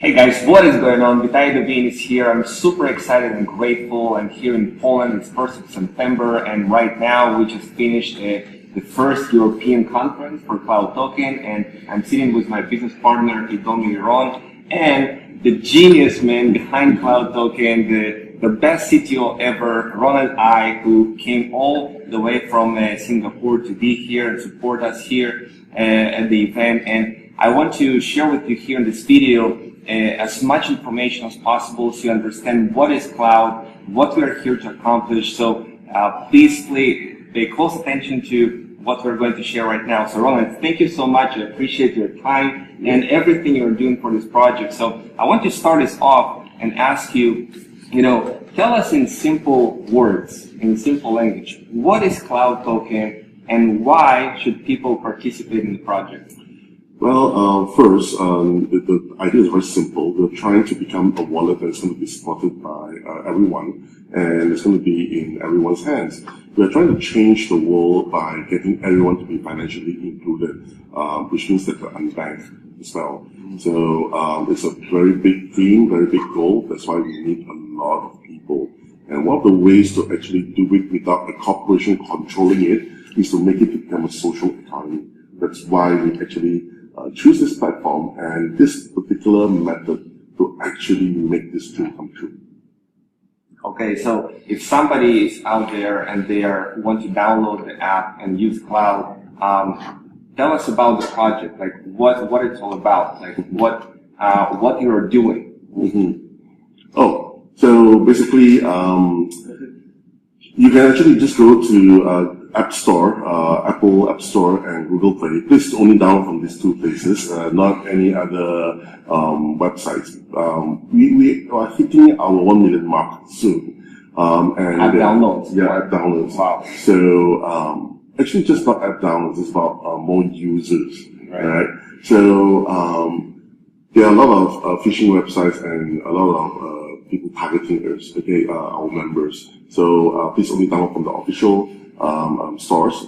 Hey guys, what is going on? Vitaly Devine is here. I'm super excited and grateful. I'm here in Poland. It's 1st of September, and right now we just finished the first European conference for Cloud Token, and I'm sitting with my business partner, Ronald, and the genius man behind Cloud Token, the best CTO ever, Ronald, who came all the way from Singapore to be here and support us here at the event. And I want to share with you here in this video as much information as possible so you understand what is cloud, what we are here to accomplish. So please pay close attention to what we're going to share right now. So Ronald, thank you so much. I appreciate your time and everything you're doing for this project. So I want to start us off and ask you, tell us in simple words, in simple language, what is Cloud Token and why should people participate in the project? Well, first, the idea is very simple. We're trying to become a wallet that's going to be supported by everyone, and it's going to be in everyone's hands. We're trying to change the world by getting everyone to be financially included, which means that they're unbanked as well. So it's a very big dream, very big goal. That's why we need a lot of people. And one of the ways to actually do it without a corporation controlling it is to make it become a social economy. That's why we actually choose this platform and this particular method to actually make this dream come true. Okay, so if somebody is out there and they want to download the app and use cloud, tell us about the project, like what it's all about, like what you are doing. Mm-hmm. Oh, so basically, you can actually just go to App Store, Apple App Store and Google Play. Please only download from these two places, not any other websites. We are hitting our 1 million mark soon. App downloads. Yeah, app downloads. Wow. So actually, just not app downloads. It's about more users, right? So there are a lot of phishing websites and a lot of people targeting us, our members. So please only download from the official stores,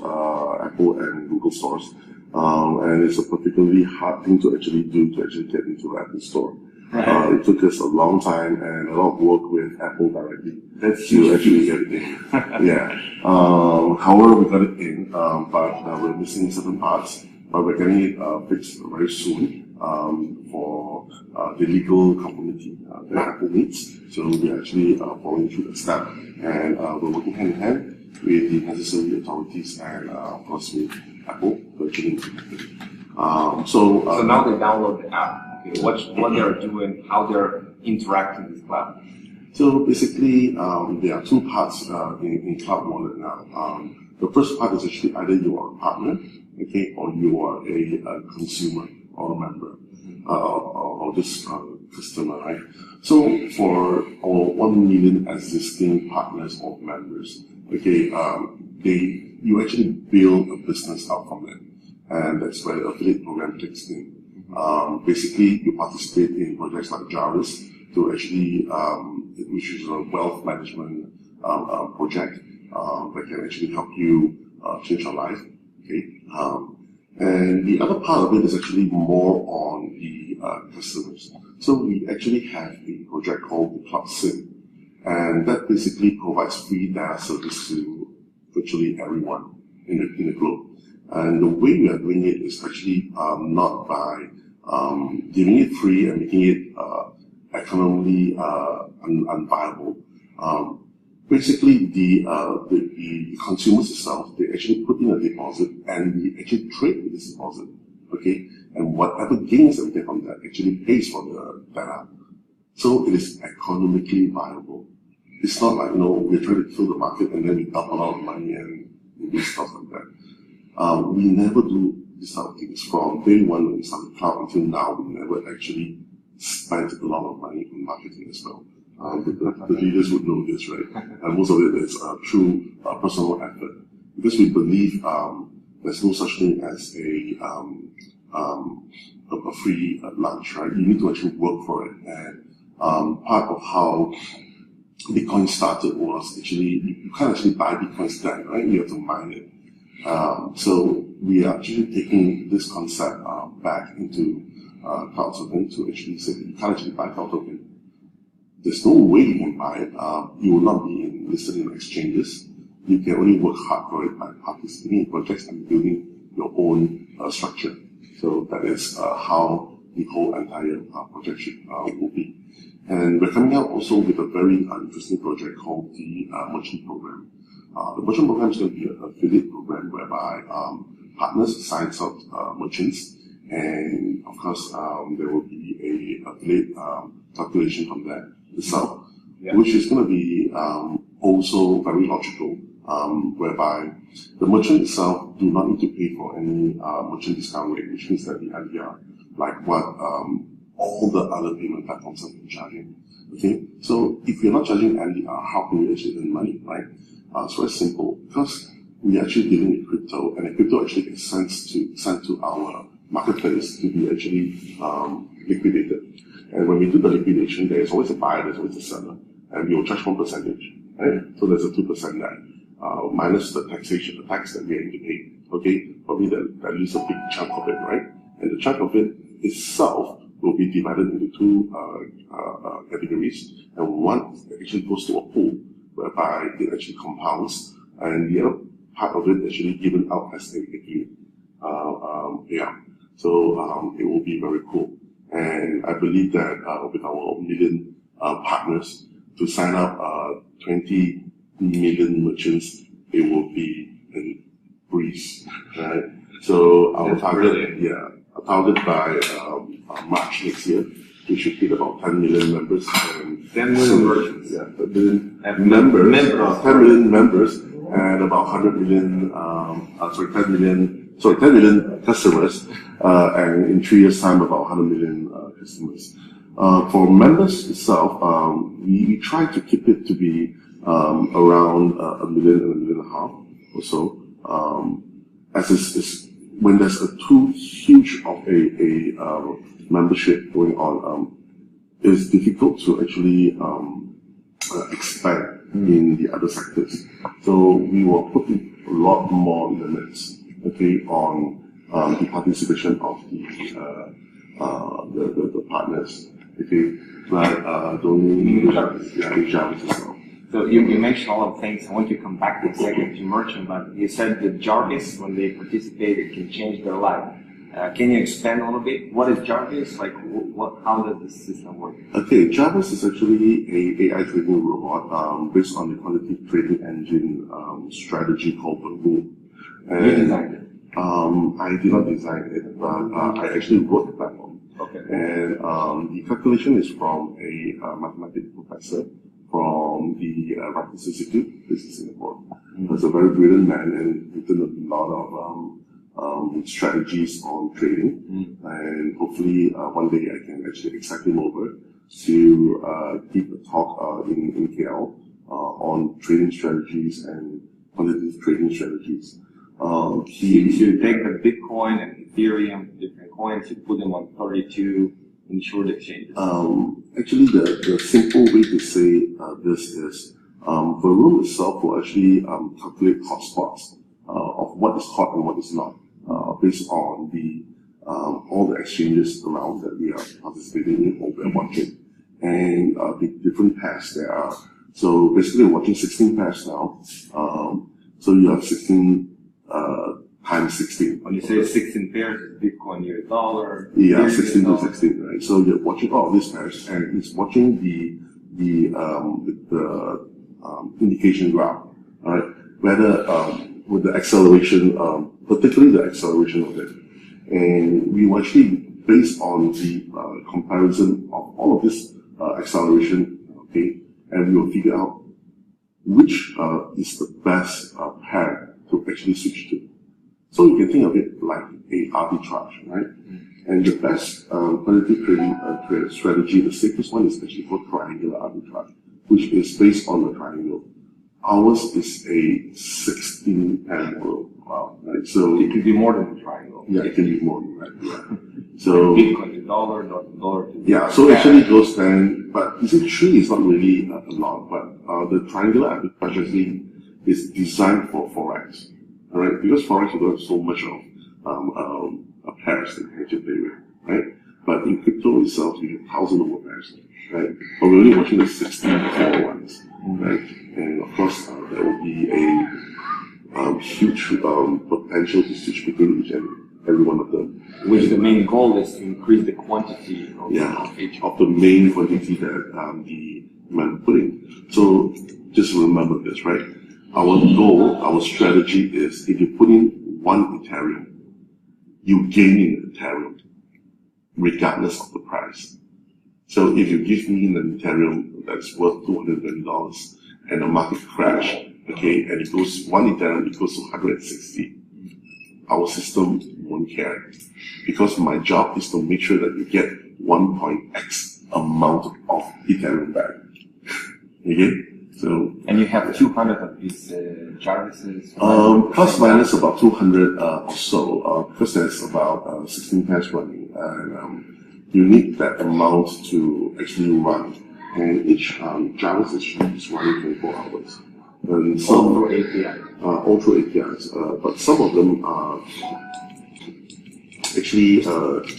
Apple and Google stores, and it's a particularly hard thing to actually do to actually get into the Apple store. Right. It took us a long time and a lot of work with Apple directly That's to actually get it in. Yeah. However, we got it in, but we're missing certain parts. But we're getting it fixed very soon for the legal conformity that Apple needs. So we're actually following through the step, and we're working hand in hand with the necessary authorities and, of course, with Apple virtually. So now they download the app. Okay, what they're doing, how they're interacting with cloud. So basically, there are two parts in Cloud Wallet now. The first part is actually either you are a partner, or you are a consumer or a member, or just a customer, right? So for our 1 million existing partners or members, you actually build a business out from it, and that's where the affiliate program kicks in. Basically, you participate in projects like Jarvis to actually, which is a wealth management project that can actually help you change your life. And the other part of it is actually more on the customers. So we actually have a project called the Cloud SIM, and that basically provides free data service to virtually everyone in the globe. And the way we are doing it is actually not by giving it free and making it economically unviable. Basically, the consumers itself, they actually put in a deposit and we actually trade with this deposit, and whatever gains that we get from that actually pays for the data. So it is economically viable. It's not like, we're trying to kill the market and then we dump a lot of money and do stuff like that. We never do this type of things. From day one when we started Cloud until now, we never actually spent a lot of money on marketing as well. The leaders would know this, right? And most of it is through personal effort. Because we believe there's no such thing as a free lunch, right? You need to actually work for it. And part of how Bitcoin started was actually, you can't actually buy Bitcoins then, right? You have to mine it. So we are actually taking this concept back into cloud token to actually say you can't actually buy cloud token. There's no way you can buy it. You will not be listed in exchanges. You can only work hard for it by participating in projects and building your own structure. So that is how the whole entire project will be. And we're coming out also with a very interesting project called the Merchant Program. The Merchant Program is going to be an affiliate program whereby partners sign up merchants, and of course there will be a affiliate calculation from that itself, which is going to be also very logical, whereby the merchant itself do not need to pay for any merchant discount rate, which means that the MDR, like what all the other payment platforms have been charging. Okay, so if you're not charging MDR, how can you actually earn money, right? So it's simple, because we're actually dealing with crypto, and the crypto actually gets sent to our marketplace to be actually liquidated. And when we do the liquidation, there's always a buyer, there's always a seller, and we will charge 1%, right? So there's a 2% there, minus the taxation, the tax that we are going to pay. Okay, probably that leaves a big chunk of it, right? And the chunk of it itself will be divided into two categories, and one actually goes to a pool whereby it actually compounds, and the other part of it actually given out as a payout. So it will be very cool, and I believe that with our million partners to sign up 20 million merchants, it will be a breeze, right? So our target, target by March next year, we should hit about 10 million members. 10 million merchants. Yeah, 10 million members. 10 million members and about 100 million, 10 million customers, and in 3 years' time, about 100 million customers. For members itself, we try to keep it to be around 1 million and 1.5 million or so. As is when there's too huge of a membership going on, it's difficult to actually expand in the other sectors. So we will put a lot more limits, okay, on the participation of the partners, okay, like donating Jarvis as well. So you mentioned all of things. I want to come back in a second to merchant, but you said that Jarvis, when they participate, it can change their life. Can you expand a little bit? What is Jarvis? Like, how does the system work? Okay, Jarvis is actually a AI trading robot based on the quantitative trading engine strategy called Boom. You designed it? I did not design it, but I actually wrote the platform. Okay. And the calculation is from a mathematics professor from the Rutgers Institute, based in Singapore. He's a very brilliant man and written a lot of strategies on trading, and hopefully one day I can actually excite him over to give a talk in KL on trading strategies and quantitative trading strategies. You take the Bitcoin and Ethereum, different coins, you put them on 32 insured exchanges. Actually, the simple way to say this is the room itself will actually calculate hotspots of what is hot and what is not, based on the all the exchanges around that we are participating in or we're watching, and the different pairs there are. So basically, we're watching 16 pairs now. So you have 16 times 16. When you say 16 pairs, Bitcoin, US dollar. Yeah, 16 to 16, right? So you're watching all of these pairs, and it's watching the indication graph, right? Whether with the acceleration, particularly the acceleration of it, and we will actually, based on the comparison of all of this acceleration, okay, and we will figure out which is the best pair to actually switch to. So you can think of it like a arbitrage, right? And the best quantitative trading strategy, the safest one, is actually called triangular arbitrage, which is based on the triangle. Ours is a 16-pair model, right? So it can be more than a triangle. Yeah, it can be more, right? Yeah. So Bitcoin to dollar to yeah. So actually it goes then, but you see, 3 is not really a lot, but the triangular arbitrage actually is designed for forex. All right, because forex you don't have so much of pairs that you can actually play with, right? But in crypto itself, you have thousands of pairs, right? But we're only watching the 64 ones, right? And of course, there will be a huge potential to switch between each and every one of them. Which the main goal is to increase the quantity of each of the main quantity that the man put in. So just remember this, right? Our goal, our strategy is if you put in 1 Ethereum, you gain in Ethereum, regardless of the price. So if you give me an Ethereum that's worth $220 and the market crash, okay, and it goes 1 Ethereum, it goes to 160, our system won't care, because my job is to make sure that you get 1.x amount of Ethereum back. Okay? So, and you have 200 of these Jarvises? Plus minus about 200 or so, because there's about 16 pairs running, and you need that amount to actually run. And each Jarvis is running 24 hours. And some, all through API? All through APIs, but some of them are actually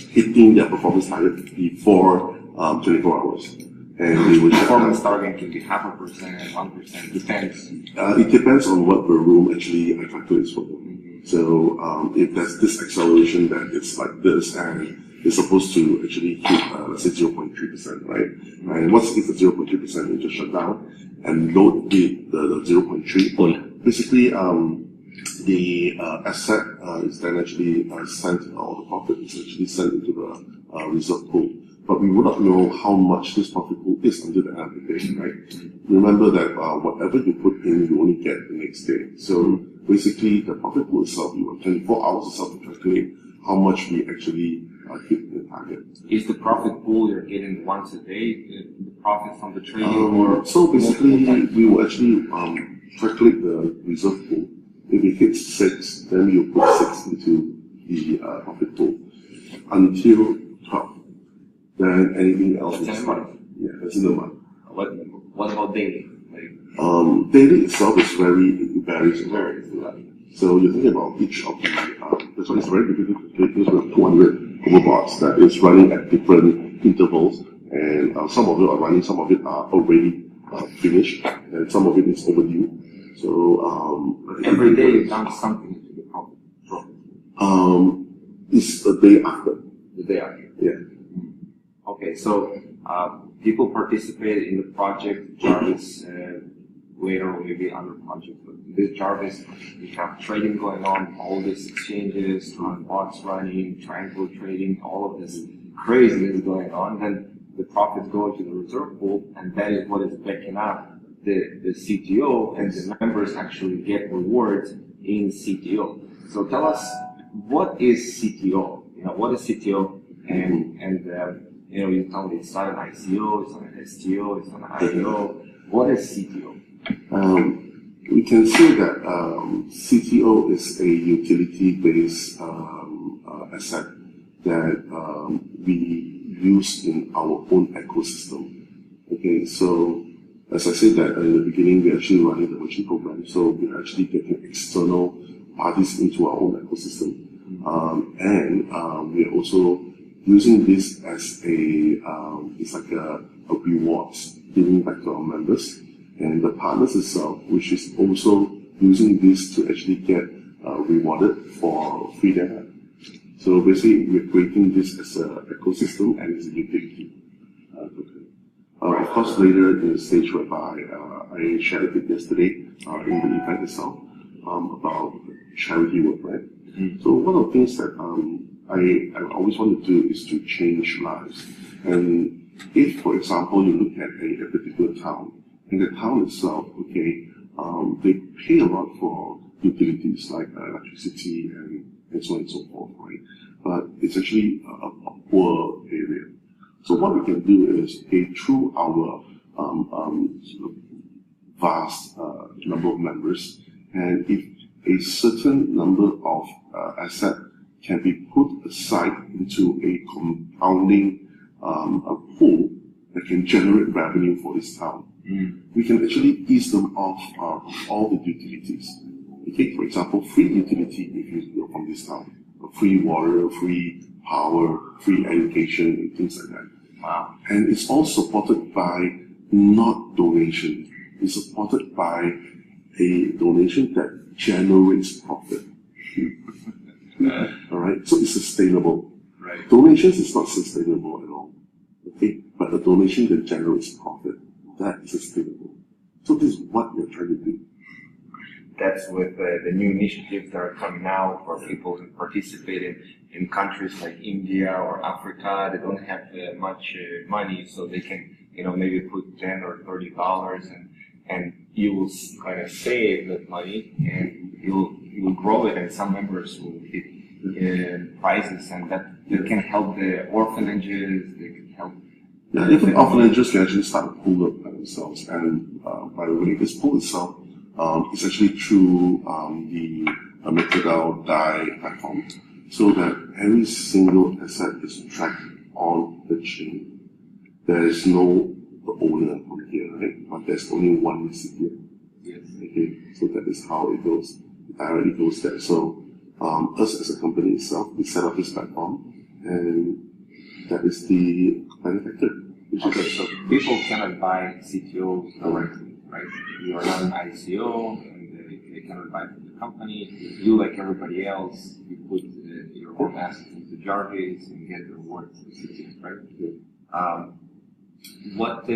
hitting their performance target before 24 hours. And they will performance target can be 0.5%, 1%, depends. It depends on what the room actually calculates for them. So if there's this acceleration that it's like this, and it's supposed to actually hit, let's say 0.3%, right? And once it hits the 0.3%, you just shut down and load the 0.3. Basically, the asset is then actually sent, or the profit is actually sent into the reserve pool. But we will not know how much this profit pool is until the end of the day, right? Remember that whatever you put in, you only get the next day. So basically, the profit pool itself, you have 24 hours itself to calculate how much we actually hit the target. Is the profit pool you're getting once a day, the profit from the trading? So basically, we will actually calculate the reserve pool. If it hits 6, then you put 6 into the profit pool until 12. Then anything else that's in a month. Yeah, that's in a month. What about daily? Daily itself is very varies. So you think about each of the that's why it's very difficult to calculate, because we have 200 overbots that is running at different intervals, and some of it are running, some of it are already finished, and some of it is overdue. So every day you dump something into the profit. It's the day after. The day after. Yeah. Okay, so people participated in the project Jarvis later, or maybe other projects. But this Jarvis, we have trading going on, all these exchanges, bots running, triangle trading, all of this craziness going on. Then the profits go into the reserve pool, and that is what is backing up the CTO, and the members actually get rewards in CTO. So tell us, what is CTO? What is CTO? And you told me it's not an ICO, it's not an STO, it's not an IEO. What is CTO? We can say that CTO is a utility-based asset that we use in our own ecosystem. Okay, so as I said that in the beginning, we're actually running the merchant program, so we're actually getting external parties into our own ecosystem. And we're also using this as it's like a rewards giving back to our members, and the partners itself, which is also using this to actually get rewarded for free data. So basically, we're creating this as an ecosystem and as a utility. Of course, later in the stage whereby I shared it yesterday in the event itself about charity work, right? So one of the things that I always want to do is to change lives. And if, for example, you look at a particular town, in the town itself, okay, they pay a lot for utilities like electricity and so on and so forth, right? But it's actually a poor area. So what we can do is, through our vast number of members, and if a certain number of assets can be put aside into a compounding a pool that can generate revenue for this town, we can actually ease them off all the utilities. Okay, for example, free utility if you're from this town, free water, free power, free education, and things like that. Wow. And it's all supported by not donation. It's supported by a donation that generates profit. All right, so it's sustainable. Right. Donations is not sustainable at all. Okay, but the donation that generates profit, that is sustainable. So this is what we're trying to do. That's with the new initiatives that are coming out for people who participate in countries like India or Africa. They don't have much money, so they can, maybe put $10 or $30, and you will kind of save that money, and you'll grow it, and some members will hit prizes, and that can help the orphanages. They can help. Yeah, even orphanages can actually start a pool up by themselves. And by the way, this pool itself is actually through the Metadal DAI platform, so that every single asset is tracked on the chain. There is no the owner on here, right? But there's only one recipient. Yes. Okay, so that is how it goes. It directly goes there. So us as a company itself, we set up this platform, and that is the benefactor. Okay, so people cannot buy CTOs directly, right? You are not an ICO, and they cannot buy from the company. You, like everybody else, you put your own assets into Jarvis and get the reward for CTOs, right? What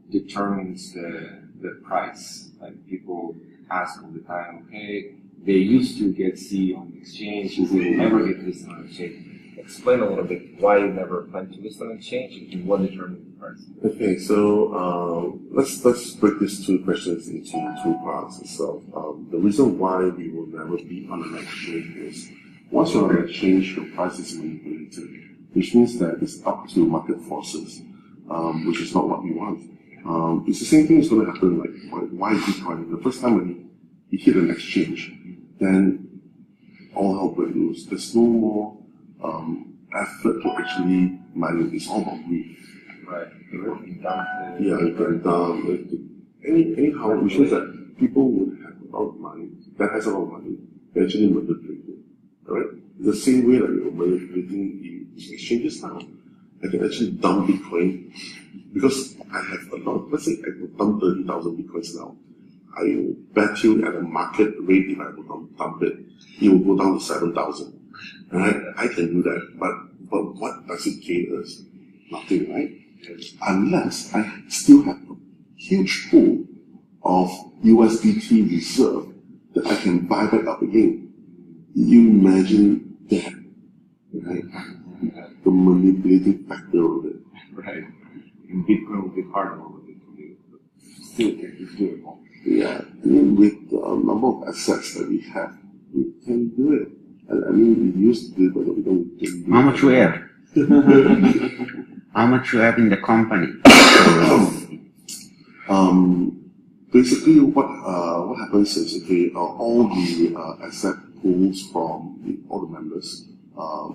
determines the price? Like, people ask all the time, okay, they used to get C on the exchange, they will never get this on the exchange. Explain a little bit why you never plan to list on exchange and what determines the price. Okay, so let's break these two questions into two parts itself. The reason why we will never be on an exchange is once you're on an exchange, your price is manipulated, which means that it's up to market forces, which is not what we want. It's the same thing is going to happen. Like why Bitcoin? The first time when you hit an exchange, then all hell breaks loose. There's no more effort to actually mine it. It's all about greed. Right. Yeah, and anyhow, which means that people would have a lot of money, that has a lot of money, they actually manipulate it. Alright? The same way that we are manipulating the exchanges now. I can actually dump Bitcoin because I have a lot. Let's say I could dump 30,000 Bitcoins now. I will bet you at a market rate, if I would dump it, it will go down to 7,000. Right? I can do that, but what does it gain us? Nothing, right? Unless I still have a huge pool of USDT reserve that I can buy back up again. You imagine that, right? The manipulating factor of it. Right. In Bitcoin will be harder to do, but still it's doable. Yeah, I mean, with the number of assets that we have, we can do it. I mean, we used to do it, but we don't do it. How much we have? How much you have in the company? Basically, what happens is, okay, all the asset pools from all the members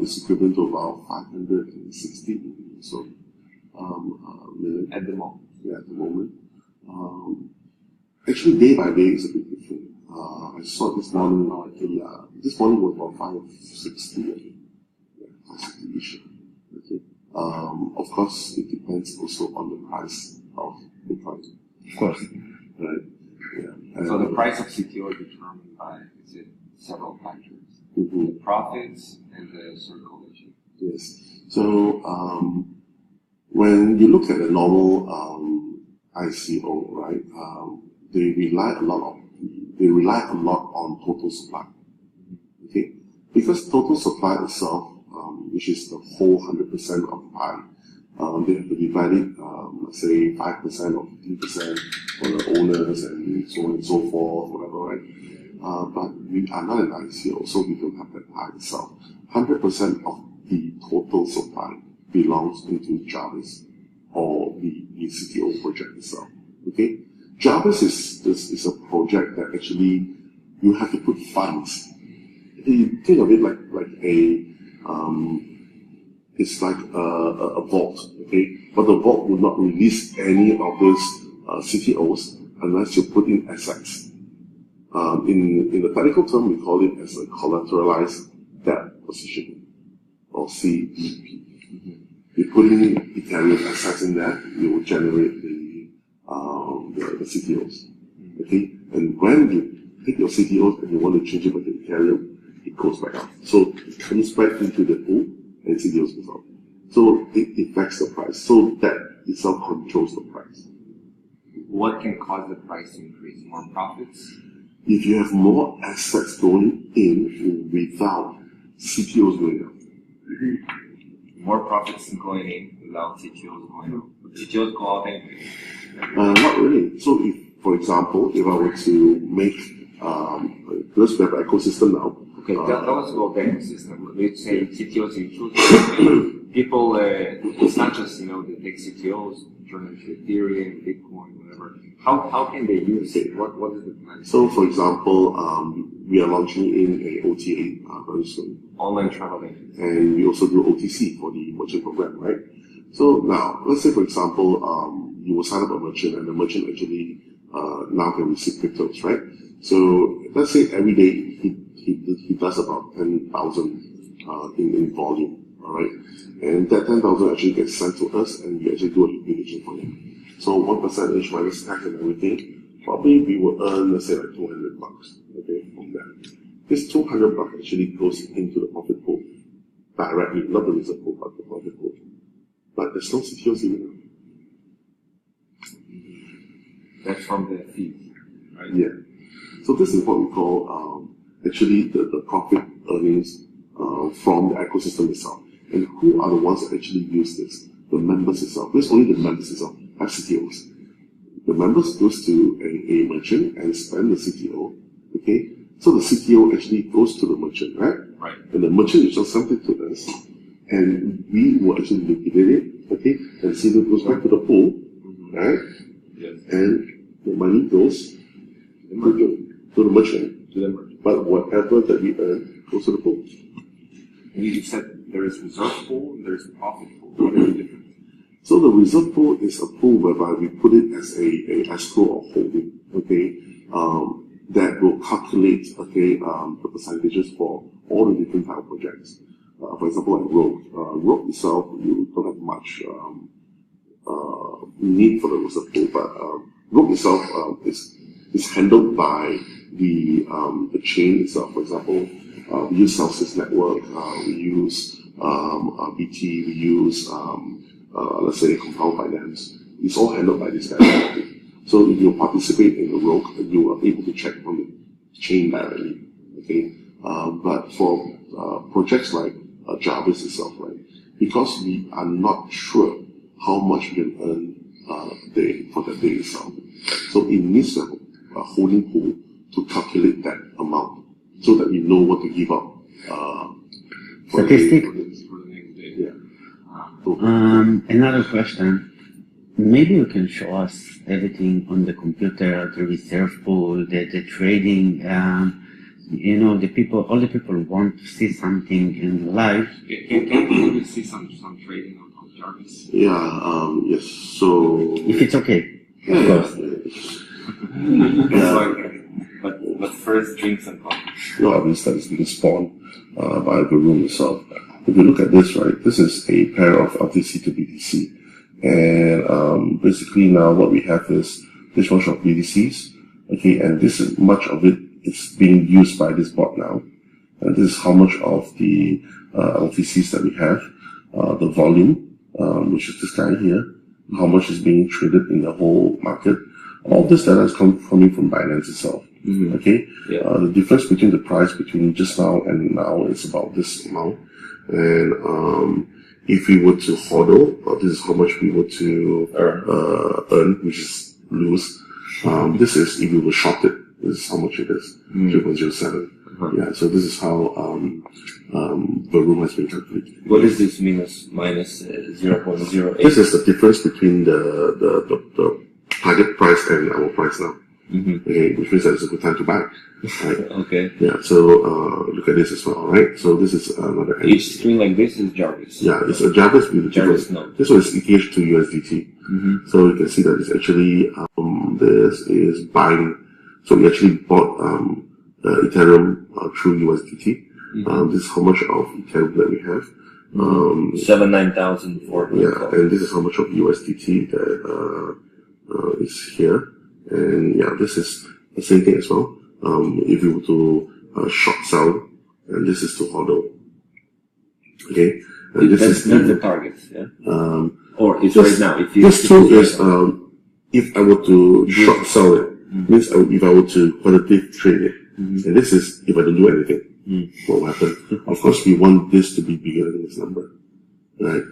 is equivalent to about 560 million At the moment. Yeah, at the moment. Actually, day by day is a bit different. I saw this morning. This morning was about 560. Yeah, 560-ish. Okay. Of course, it depends also on the price of Bitcoin. Of course. Right. Yeah. So the price of CTO is determined by several factors: the profits and the circulation. Yes. So when you look at a normal ICO, right, they rely a lot on total supply. Okay, because total supply itself, which is the whole 100% of pie, they have to divide it, let's say 5% or 15% for the owners and so on and so forth, whatever, right? But we are not an ICO, so we don't have that pie itself. 100% of the total supply belongs into Jarvis or the CTO project itself. Okay, Jarvis is a project that actually you have to put funds. You think of it like a it's like a vault, okay? But the vault will not release any of those CTOs unless you put in assets. In the technical term, we call it as a collateralized debt position. or CEP. You put in Ethereum assets in there, you will generate the CTOs. Okay, and when you take your CTOs and you want to change it back to Ethereum, it goes back out. So it comes back into the pool and CTOs goes out. So it affects the price. So that itself controls the price. What can cause the price to increase? More profits? If you have more assets going in without CTOs going out. More profits going in without CTOs going out. CTOs go out anyway. Not really. So if, for example, if I were to make, let's have an ecosystem now. Okay, that was about the ecosystem. Let's say CTOs include people, it's not just, the big CTOs, turn into Ethereum, Bitcoin, whatever. How can they use it? What is the plan? So, for example, we are launching in a OTA very soon. Online travel agents. And we also do OTC for the merchant program, right? So now, let's say, for example, you will sign up a merchant and the merchant actually now can receive cryptos, right? So let's say every day he does about 10,000 in volume, all right? And that 10,000 actually gets sent to us and we actually do a liquidation for him. So 1% minus tax and everything, probably we will earn, let's say, like $200, okay, from that. This $200 actually goes into the profit pool directly, not the reserve pool, but the profit pool. But there's no CTOs even. That's from the fees, right? Yeah. So this is what we call actually the profit earnings from the ecosystem itself. And who are the ones that actually use this? The members itself. This only the members itself have CTOs. The members goes to a merchant and spend the CTO. Okay. So the CTO actually goes to the merchant, right? Right. And the merchant will send it to us, and we will actually liquidate it. Okay. And CTO goes back to the pool, right? Yes. And the money goes to the merchant. But whatever that we earn goes to the pool. You said there is reserve pool and there is profit pool. What is the difference? So the reserve pool is a pool whereby we put it as a escrow or holding, okay, that will calculate, okay, the percentages for all the different type of projects. For example, like Rogue. Rogue itself, you don't have much need for the reserve pool, but Rogue itself is handled by the chain itself. For example, we use Celsius Network, we use BT, we use let's say Compound Finance. It's all handled by this guy. So if you participate in the Rogue, you are able to check on the chain directly. Okay, but for projects like Jarvis itself, right? Because we are not sure how much we can earn for that day itself. So it needs a holding pool to calculate that amount so that we know what to give up. Statistic. For the next day. Yeah. Another question. Maybe you can show us everything on the computer, the reserve pool, the trading. All the people want to see something in live. Can we see some trading on Jarvis? Yeah. Yes. So. If it's okay. Yeah. Of course. But first, drink some coffee. Obviously, that is being spawned by the room itself. If you look at this, right, this is a pair of LTC to BTC. And basically now what we have is this bunch of BTCs, okay, and this is much of it is being used by this bot now. And this is how much of the LTCs that we have, the volume, which is this guy here, how much is being traded in the whole market. All this data is coming from Binance itself. Mm-hmm. Okay, yeah. The difference between the price between just now and now is about this amount. And if we were to hodl, this is how much we were to earn, which is lose. This is if we were shorted. This is how much it is, 0.07. Yeah, so this is how the room has been calculated. What is this minus 0.08? This is the difference between the target price and our price now. Mm-hmm. Okay, which means that it's a good time to buy. Right? Okay. Yeah, so look at this as well, right? So this is another hand. Each string like this is Jarvis. Yeah, it's a Jarvis with the Jarvis node. This one is ETH to USDT. Mm-hmm. So you can see that it's actually this is buying. So we actually bought Ethereum through USDT. Mm-hmm. This is how much of Ethereum that we have, 9,000 for Bitcoin. and this is how much of USDT that is here. And yeah, this is the same thing as well. If you were to short sell, and this is to hodl. Okay, and this That's is the target, yeah. Or it's this, right now. this too is if I were to short sell it, means if I were to quantitative trade it, and this is if I don't do anything. What will happen? Of course, we want this to be bigger than this number, right?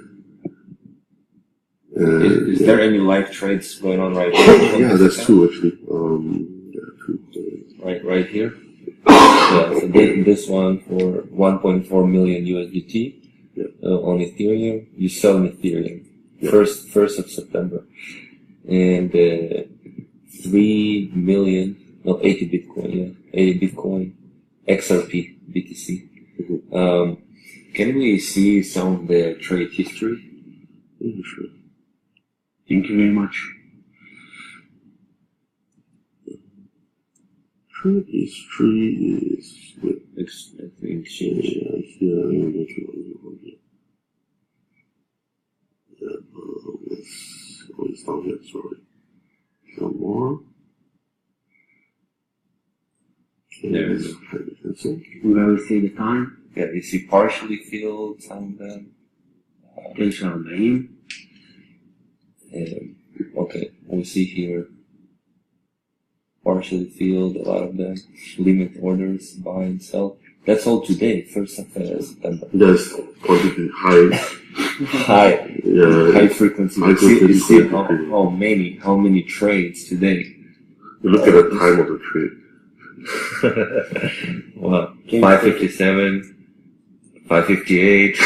Is there any live trades going on right now? Yeah, that's true actually. Right here. Yeah, so this one for 1.4 million USDT on Ethereum. You sell in Ethereum first of September, and 3 million, no 80 Bitcoin, 80 Bitcoin, XRP, BTC. Can we see some of the trade history? Sure. Thank you very much. Trade history is with Exchange. It's down here, sorry. Some more. There is. Where we see the time, Yeah, you see partially filled, some of them. potential name. Okay, we see here partially filled, a lot of them, limit orders, buy and sell. That's all today, 1st of September. That's quantity high. High frequency. High You see frequency. how many trades today. You look at the time of the trade. Well, 5:57, 5:58.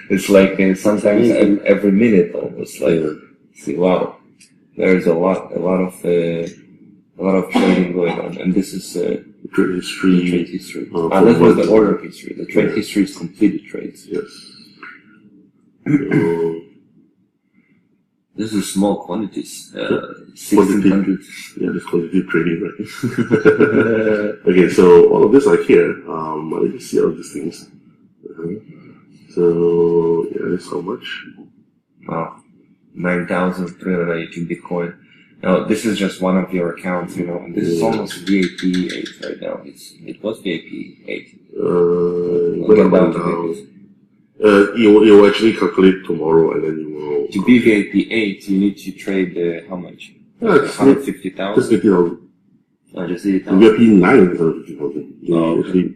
It's like sometimes every minute almost. Like, see, wow, there's a lot of trading going on, and this is Trade history. trade history. That was the order history. The trade history is completed trades. Yes. This is small quantities. 1,600. Yeah, this quantity trading, right? Okay, so all of this are here. Let me see all these things. So yeah, that's how much. Wow, 9,392 Bitcoin. Now, this is just one of your accounts, you know, and this is almost VIP 8 right now. It was VIP 8. When I went down, it will actually calculate tomorrow, and then you will. To be VIP 8, you need to trade how much? Yeah, it's 150,000? just 80,000. Oh, just 80,000. VIP 9 is 150,000. They actually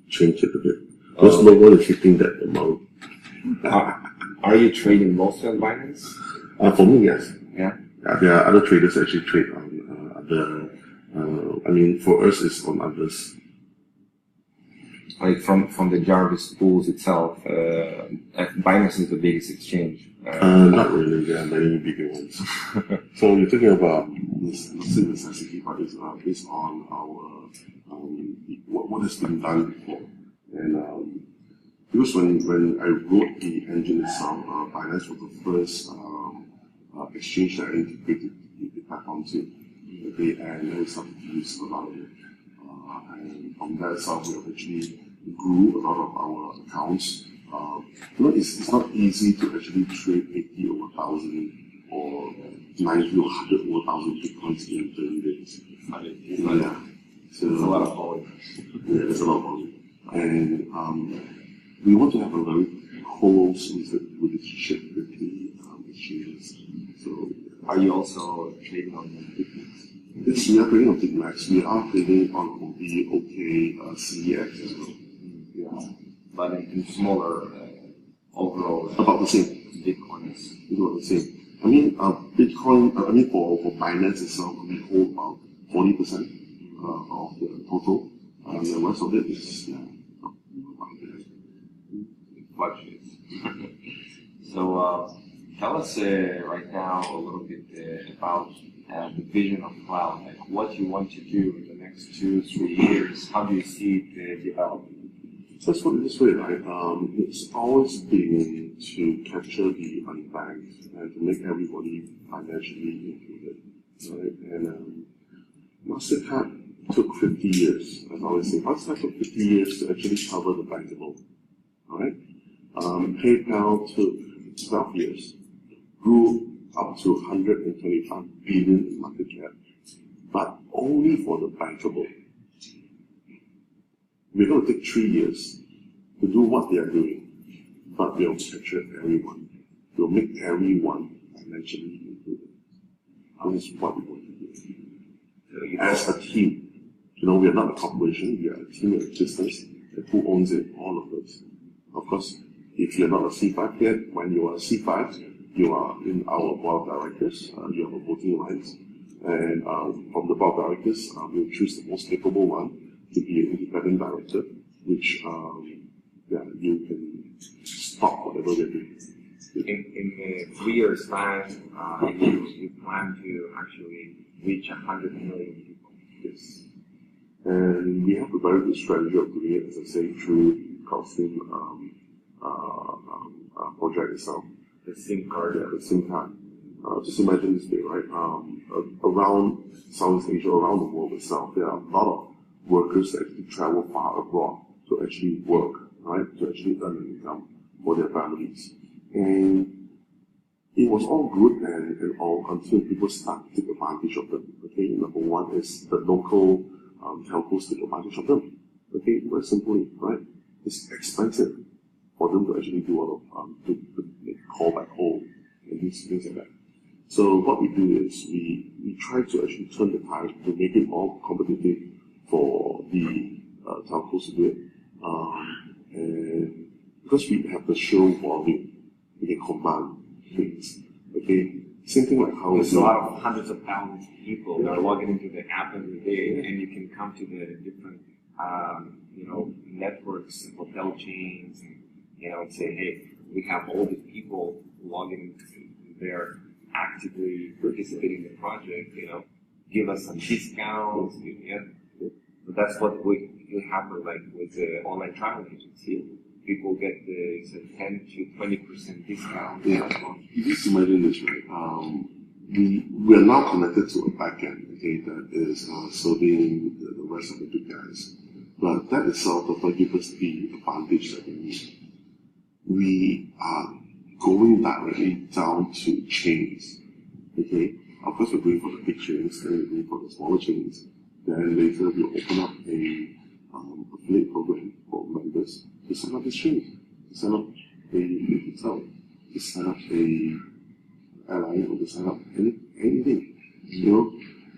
changed it a bit. Because no one is hitting that amount. Are you trading mostly on Binance? For me, yes. Yeah. There are other traders that actually trade on other. I mean, for us, it's on others. Like from the Jarvis pools itself, Binance is the biggest exchange. Not really. There are many bigger ones. So you're talking about this necessity part is based on our what has been done before, and because when I wrote the engine itself, Binance was the first exchange that I integrated the platform to. Okay, and then we started to use a lot of it, and from that itself we have actually grew a lot of our accounts. It's not easy to actually trade 80 over 1,000 or 90 or 100 over 1,000 Bitcoins in 30 days. Yeah. So there's a lot of volume. Yeah, there's a lot of volume. And we want to have a very close relationship with the exchanges. So, are you also trading on Bitcoin? We are trading on BitMax. We are trading on the CEX as well. Yeah. But in smaller overall. About the same. Bitcoin is about the same. I mean, Bitcoin. I mean, for Binance itself, we hold about 40% of the total, and the rest of it is fluctuates. So, tell us right now a little bit about the vision of cloud, like what you want to do in the next 2-3 years. How do you see it developing? Let's put it this way, right? It's always been to capture the unbanked and to make everybody financially included, right? And MasterCard took 50 years, as I always say. MasterCard took 50 years to actually cover the bankable, all right? PayPal took 12 years, grew up to 125 billion in market cap, but only for the bankable. We're going to take 3 years to do what they are doing, but we'll capture everyone. We'll make everyone financially included. This is what we want to do. As a team, we are not a corporation, we are a team of business, and who owns it? All of us. Of course, if you're not a C5 yet, when you are a C5, you are in our board of directors, you have a voting rights, and from the board of directors, we'll choose the most capable one to be an independent director, which you can stop whatever they're doing. In 3 years' time, you plan to actually reach 100 million people. Yes. And we have a very good strategy of doing it, as I say, through the CloudSIM project itself. The SIM card. Yeah, the SIM card. Just imagine this way, right? Around Southeast Asia, around the world itself, there are a lot of workers that actually travel far abroad to actually work, right? To actually earn an income for their families. And it was all good and all until people start to take advantage of them. Okay, number one is the local telcos take advantage of them. Okay, very simply, right? It's expensive for them to actually do all of to make call by call and things like that. So what we do is we try to actually turn the tide to make it more competitive for the telcos to do it. And because we have the show volume, we can command things. Okay, same thing like how there's a lot of hundreds of thousands of people that are logging into the app every day, and you can come to the different, networks and hotel chains, and say, hey, we have all these people logging into there, actively participating in the project. Give us some discounts. So that's what we happen like with the online travel agency. People get the 10 to 20% discount. Yeah. You just imagine this, right? We are now connected to a backend, okay, that is serving the rest of the big guys. But that itself does not give us the advantage that we need. We are going directly down to chains, okay? Of course, we're going for the big chains, then we're going for the smaller chains. Then later we'll open up a affiliate program for members to sign up a chain, to sign up a hotel, to sign up a airline, or to sign up anything.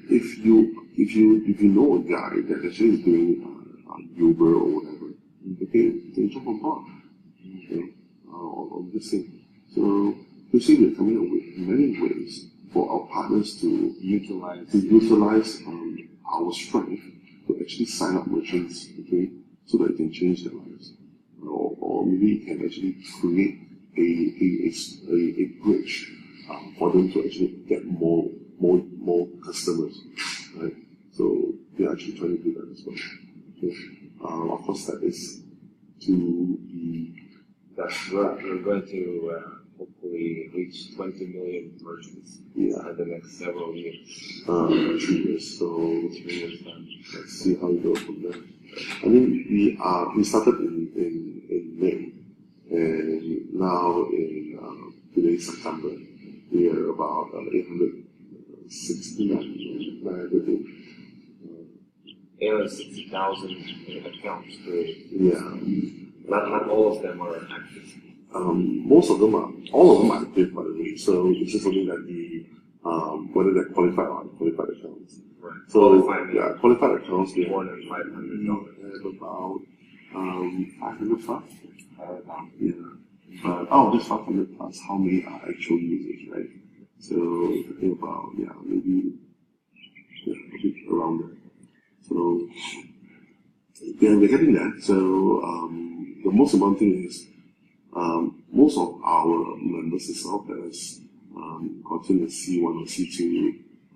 If you know a guy that actually is doing Uber or whatever, okay, then jump on board, on this thing. So basically, we're coming up with many ways for our partners to utilize our strength to actually sign up merchants, okay, so that it can change their lives, or maybe it can actually create a bridge for them to actually get more customers, right? So they're actually trying to do that as well. Okay. Of course, that is to be that we're going to hopefully reach 20 million merchants in the next several years. 3 years. So 3 years time. Let's see how it goes from there. I mean, we started in May, and now in today September, we are about 860,000 accounts. Yeah. Not all of them are active. Most of them are, all of them are active, by the way. So it's just only that the whether they're qualified or unqualified accounts. Right. So qualified accounts, they more than $500. Have about 500 plus. Yeah. But this 500 plus, how many are actual users, right? So I think about maybe a bit around there. So we're getting there. So the most important thing is most of our members itself has gotten a C1 or C2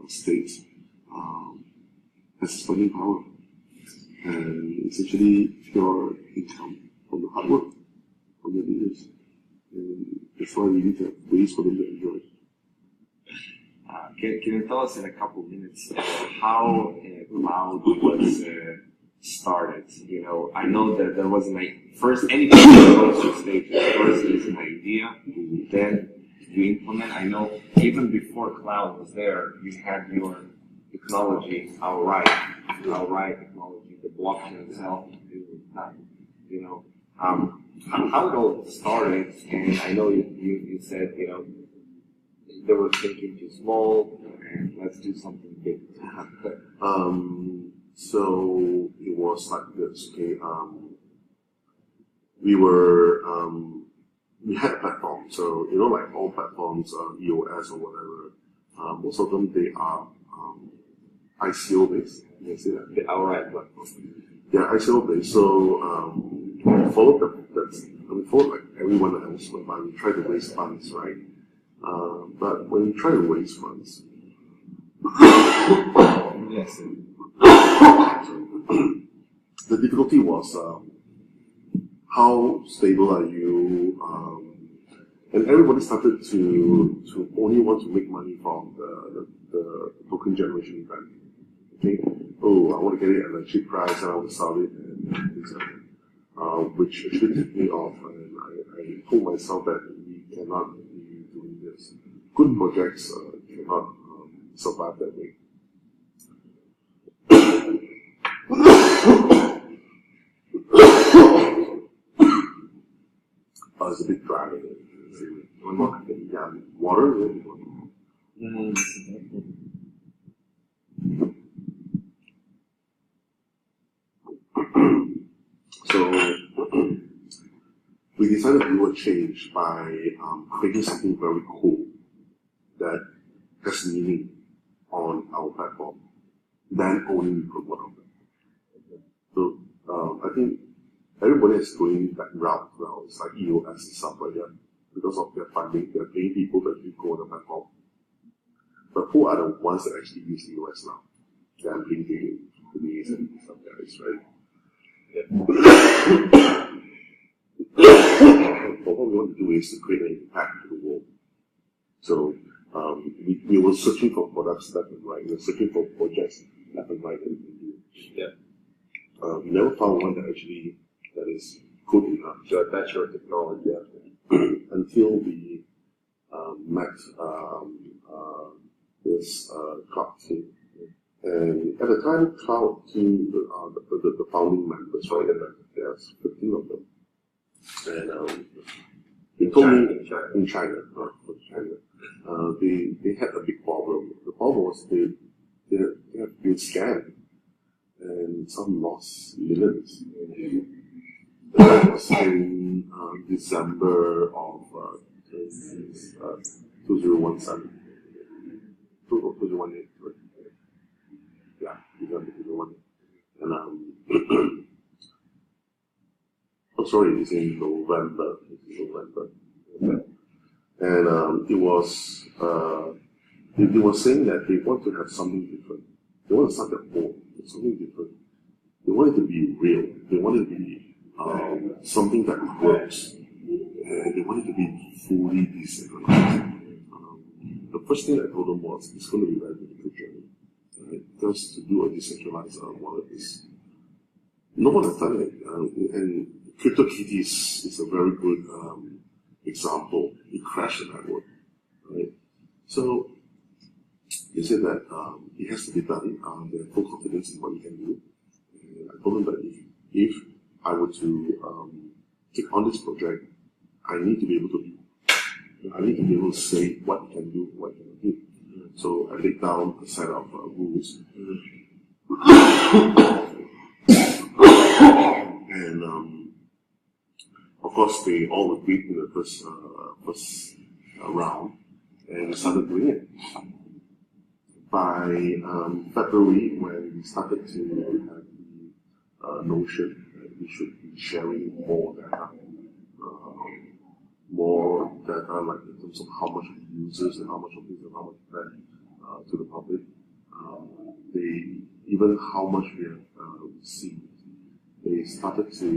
state has spending power, and it's actually pure income from the hard work of the leaders, and that's why we need to have ways for them to enjoy. Can you tell us in a couple of minutes how cloud was started? You know, I know that there was first anything that goes to stage. First is an idea, then you implement. I know even before cloud was there, you had your technology, our technology, the blockchain itself. You know, how it all started, and I know you said, you know, they were thinking too small, and let's do something big. So it was like this, okay, we had a platform, so, you know, like all platforms, EOS or whatever, most of them, they are, ICO based, you can say that, the outright platform. Yeah, ICO based, so, we followed like everyone else, whereby we try to raise funds, right? But when we try to raise funds, Yes. the difficulty was how stable are you? And everybody started to only want to make money from the token generation event. Okay, oh, I want to get it at a cheap price and I want to sell it and things like that. Which actually took me off, and I told myself that we cannot be doing this. Good projects cannot survive that way. It's a bit dry. One more, yeah, water. So we decided to do a change by creating something very cool that has meaning on our platform, than only one of them. So I think everybody is going that route now. It's like EOS and stuff like that. Because of their funding, they're paying people that actually go on the platform. But who are the ones that actually use EOS now? Gambling, companies, and some guys, right? But what we want to do is to create an impact to the world. So we were searching for products left and right. We were searching for projects left and right that we can do. Yeah. We never found one that actually that is good enough to attach your technology until we met this cloud team. And at the time, cloud team, the founding members, right? And there's 15 of them. And they told me in China, they had a big problem. The problem was they have been scammed, and some lost millions. That was in December of 2017. 2018, right? Yeah, December 2018. And oh, sorry, it's in November. And it was they were saying that they want to have something different. They want to start their own, something different. They want it to be real. They want it to be something that works. And they want it to be fully decentralized. The first thing I told them was, it's going to be a very difficult journey. Right? Because to do a decentralized wallet is, no one has done it. And CryptoKitties is a very good example. It crashed the network. Right? So, they said that it has to be done. They have full confidence in what we can do. And I told them that if I were to take on this project, I need to be able to say what it can do, what it cannot do. So I laid down a set of rules. And of course, they all agreed in the first round, and we started doing it. By February, when we started to have the notion that we should be sharing more data, like in terms of how much of users and how much of this and how much of that to the public. Even how much we have received, they started to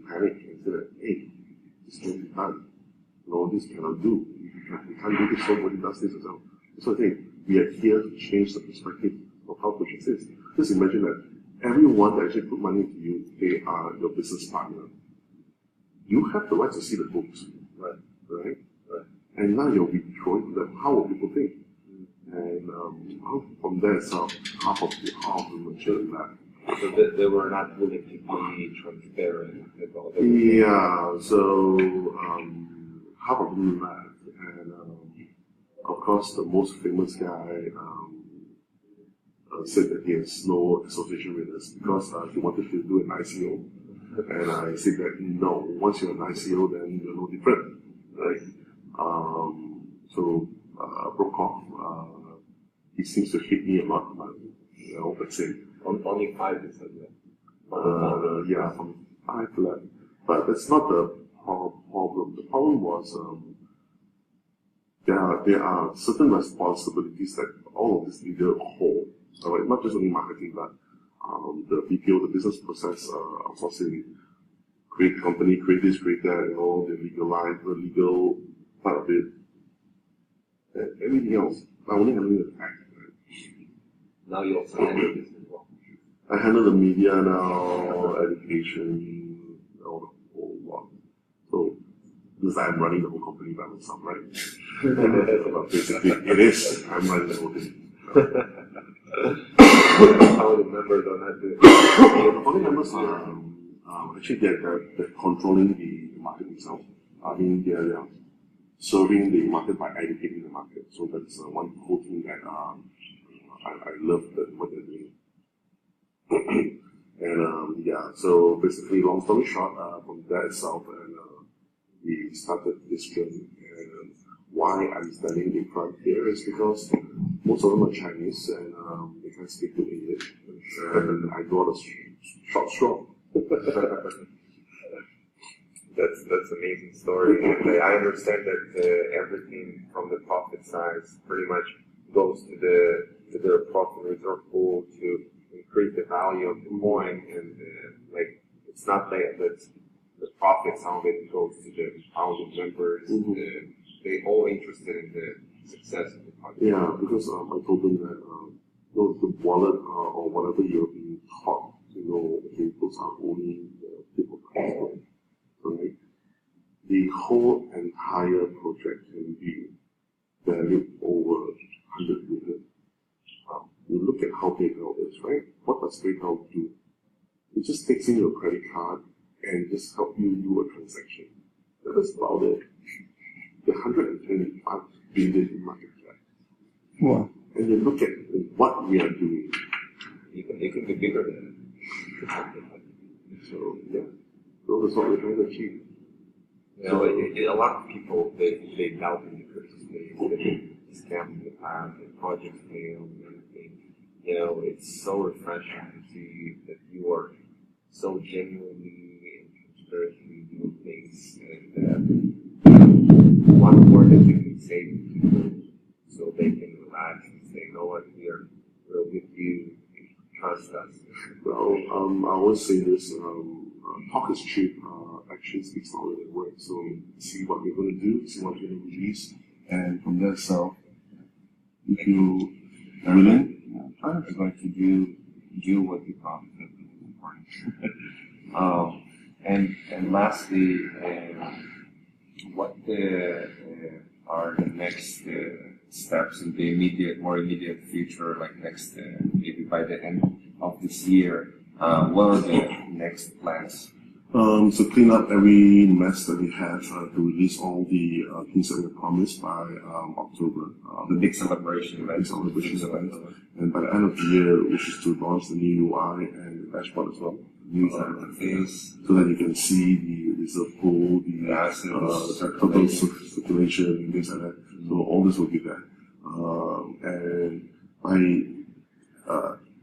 panic and say that, hey, this can't be done. No, this cannot do. We can't do this, somebody does this as well. So I think we are here to change the perspective of how projects is. Just imagine that everyone that actually put money into you, they are your business partner. You have the right to see the books, right? And now you're withdrawing them. How will people think? And from there itself, half of the mature in that. So they were not willing to be transparent about it. Yeah, so half of them left, and of course the most famous guy said that he has no association with us because he wanted to do an ICO, and I said that no, once you're an ICO, then you're no different, right? So broke off. He seems to hate me a lot, but let's say. Only 5 is that. Yeah, from 5 left. But that's not the problem. The problem was there are certain responsibilities that all of this leader hold. Right? Not just only marketing, but the BPO, the business process, outsourcing, create company, create this, create that, the legal part of it, and everything else. I only handle the tax. Right? Now you also handle this as well. I handle the media now, education, all the whole lot. So, because I'm running the whole company by myself, right? But basically, it is. I'm running the whole thing. How the members are not doing it. The founding members are actually they're controlling the market themselves. I mean, they're serving the market by educating the market. So that's one cool thing that I love what they're doing. And so basically, long story short, from that itself, and we started this journey. And why I'm standing in front here is because most of them are Chinese and they can't speak good English. And I got a short straw. That's amazing story. And I understand that everything from the profit side pretty much goes to their profit reserve pool to increase the value of the coin, and it's not that the profits of it goes to the founding members. Mm-hmm. They all interested in the success of the project. Yeah, because I told them that the wallet or whatever you're being taught, okay, those are only the tip of the iceberg. Right? The whole entire project can be valued over 100 million. You look at how PayPal is, right? What does PayPal do? It just takes in your credit card and just help you do a transaction. That is about it. The 125 billion in market cap. Wow. And you look at what we are doing. It could be bigger than that. So yeah, so that's what we're trying to achieve. A lot of people they doubt in the crypto space. They scam in the past, and projects fail, and everything. It's so refreshing to see that you are so genuinely and transparently doing things, and one word that you can say to people so they can relax and say, you know what, we're with you, trust us. Well, I always say this, talk is cheap, action speaks louder than words. So see what we're going to do, see what we're going to release, and from there, so if you are willing, I'm going to do what you promised. That's important. And lastly, what are the next steps in the more immediate future? Like next, maybe by the end of this year, what are the next plans? So clean up every mess that we have to release all the things that we promised by October. The big celebration event. And by the end of the year, which is to launch the new UI and the dashboard as well. New interface. So that you can see the reserve pool, the total circulation, and things like that. So all this will be there. And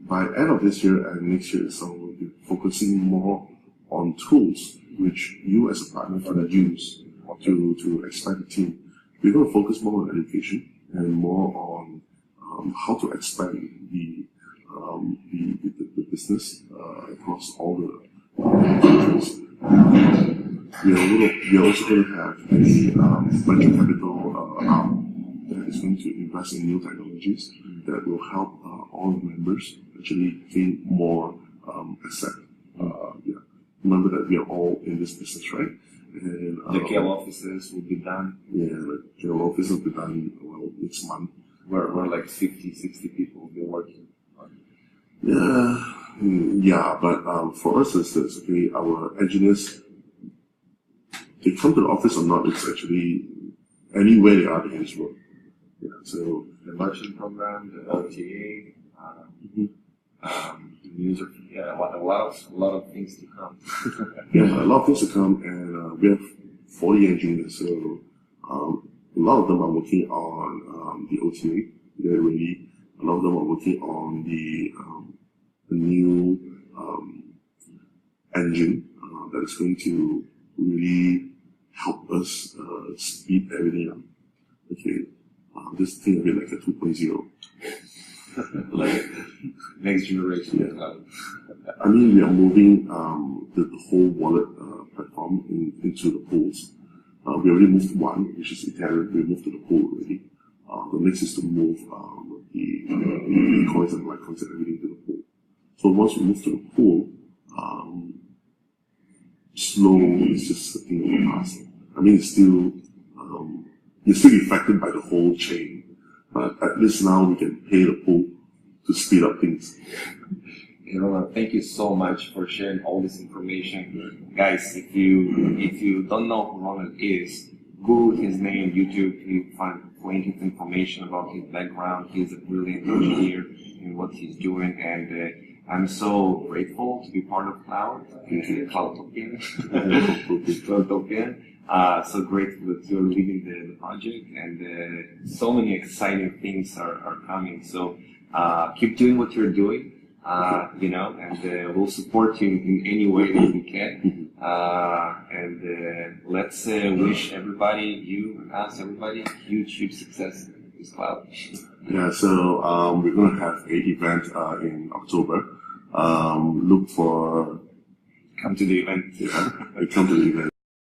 by end of this year and next year, so we'll be focusing more on tools which you as a partner can use to expand the team. We're going to focus more on education and more on how to expand the business across all the countries. We are also going to have a venture capital arm that is going to invest in new technologies that will help all the members actually gain more accept. Yeah. Remember that we are all in this business, right? And The KL offices will be done. yeah, the KL office will be done well next month. We're like 50, 60 people will be working on it. Yeah, but for us, it's okay. Our engineers, they come to the office or not, it's actually anywhere they are, they can just work. Yeah, so The merchant program, the LTA, user, yeah, a lot of things to come. yeah, a lot of things to come, and we have 40 engineers, so a lot of them are working on the OTA. They're ready. A lot of them are working on the new engine that is going to really help us speed everything up. Okay, this thing will be like a 2.0. Like next generation. Yeah. I mean, we are moving the whole wallet platform into the pools. We already moved one, which is Ethereum. We moved to the pool already. The next is to move the coins and Litecoins and everything to the pool. So once we move to the pool, slow is just a thing of the past. I mean, it's still you're still affected by the whole chain, but at least now we can pay the pool to speed up things. Ronald, thank you so much for sharing all this information. Guys, if you don't know who Ronald is, Google his name, YouTube, you find plenty of information about his background. He's a brilliant engineer in what he's doing, and I'm so grateful to be part of Cloud, Cloudtopian. Cloudtopian. So grateful that you're leading the project, and so many exciting things are coming. So keep doing what you're doing. And we'll support you in any way that we can. And let's wish everybody, you and us, everybody, huge success in this cloud. Yeah, so we're going to have an event in October. Look for... Come to the event. Yeah, come to the event.